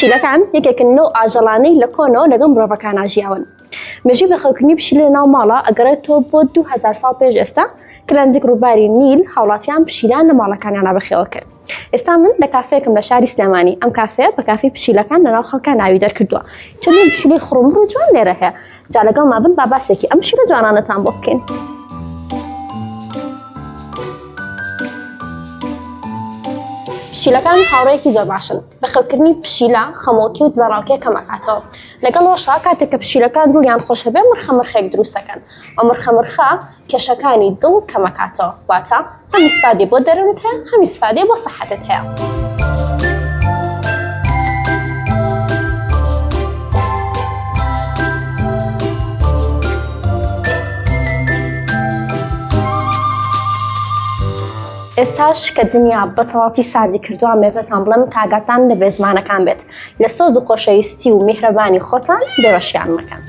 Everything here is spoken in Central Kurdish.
پشیلەکان یەکێکن نەو ئاژەڵانەی لە کۆنەوە لەگەڵ مرۆڤەکان ئاژیاون. مێژووی بەخەوکردنی پشیلە ناو ماڵە ئەگەڕێتەوە بۆ 2000 ساڵ پێش ئێستا کە لە نزیک ڕووباری نیل هاوڵاتیان پشیلان لە ماڵەکانیان بەخێوە کرد. ئێستا من لە کافەیەکم لە شاری سلێمانی ئەم کافەیە بە کافی پشیلەکان لەناو خەڵکان ناوی دەرکردووە. چەندین پشیلەی خڕمڕ و جوان لێرە هەیە. جا لەگەڵ مابن با باسێکی ئەم پشیلە جوانانەتان بۆ بکەین. پشیلەکان هاوڕێیەکی زۆر باشن. بەخێوکردنی پشیلە خەمۆکی و دڵەڕاوکێ کەمەکاتەوە. لەگەڵەوەشا کاتێک کە پشیلەکان دڵیان خۆشە بێ مڕخەمڕخێک دروستەکەن. ئەو مڕخەمڕخە کێشەکانی دڵ کەمەکاتەوە. واتە هەم ئیسفادەی بۆ دەروونت هەیە هەم ئیسفادەی بۆ سەحەتت هەیە. ئێستاش کە دنیا بە تەواوەتی ساردی کردووە مێپەتان بڵێم کاگاتان لە بێزمانەکان بێت لە سۆز و خۆشەویستی و میهرەبانی خۆتان بێوەشیان مەکەن.